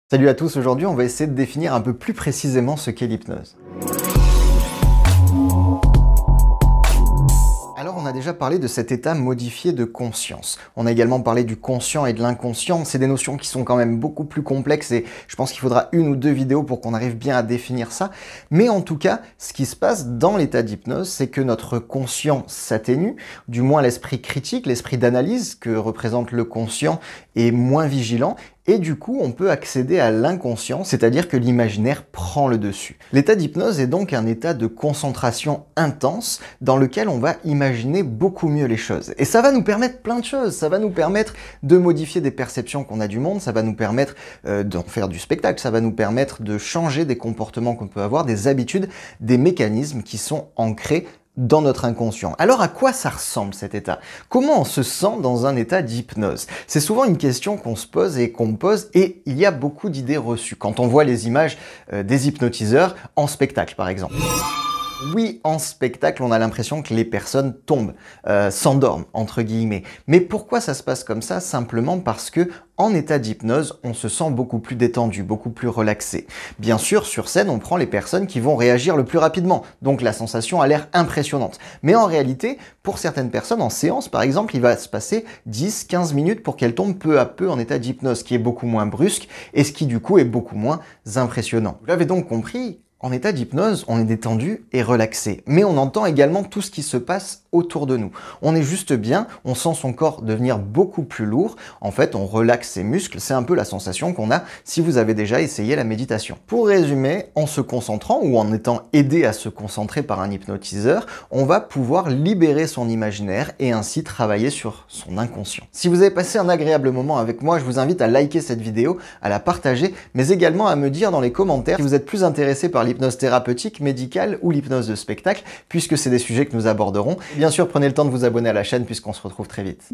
Salut à tous, aujourd'hui on va essayer de définir un peu plus précisément ce qu'est l'hypnose. Alors on a déjà parlé de cet état modifié de conscience. On a également parlé du conscient et de l'inconscient. C'est des notions qui sont quand même beaucoup plus complexes et je pense qu'il faudra une ou deux vidéos pour qu'on arrive bien à définir ça. Mais en tout cas, ce qui se passe dans l'état d'hypnose, c'est que notre conscient s'atténue, du moins l'esprit critique, l'esprit d'analyse que représente le conscient est moins vigilant. Et du coup, on peut accéder à l'inconscient, c'est-à-dire que l'imaginaire prend le dessus. L'état d'hypnose est donc un état de concentration intense dans lequel on va imaginer beaucoup mieux les choses. Et ça va nous permettre plein de choses. Ça va nous permettre de modifier des perceptions qu'on a du monde, ça va nous permettre d'en faire du spectacle, ça va nous permettre de changer des comportements qu'on peut avoir, des habitudes, des mécanismes qui sont ancrés dans notre inconscient. Alors à quoi ça ressemble cet état? Comment on se sent dans un état d'hypnose? C'est souvent une question qu'on se pose et qu'on me pose et il y a beaucoup d'idées reçues quand on voit les images des hypnotiseurs en spectacle par exemple. Oui, en spectacle, on a l'impression que les personnes tombent, s'endorment, entre guillemets. Mais pourquoi ça se passe comme ça? Simplement parce que, en état d'hypnose, on se sent beaucoup plus détendu, beaucoup plus relaxé. Bien sûr, sur scène, on prend les personnes qui vont réagir le plus rapidement, donc la sensation a l'air impressionnante. Mais en réalité, pour certaines personnes, en séance par exemple, il va se passer 10-15 minutes pour qu'elles tombent peu à peu en état d'hypnose, ce qui est beaucoup moins brusque et ce qui du coup est beaucoup moins impressionnant. Vous l'avez donc compris, en état d'hypnose, on est détendu et relaxé, mais on entend également tout ce qui se passe autour de nous. On est juste bien, on sent son corps devenir beaucoup plus lourd, en fait on relaxe ses muscles, c'est un peu la sensation qu'on a si vous avez déjà essayé la méditation. Pour résumer, en se concentrant ou en étant aidé à se concentrer par un hypnotiseur, on va pouvoir libérer son imaginaire et ainsi travailler sur son inconscient. Si vous avez passé un agréable moment avec moi, je vous invite à liker cette vidéo, à la partager, mais également à me dire dans les commentaires si vous êtes plus intéressé par l'hypnose thérapeutique, médicale ou l'hypnose de spectacle, puisque c'est des sujets que nous aborderons. Bien sûr, prenez le temps de vous abonner à la chaîne puisqu'on se retrouve très vite.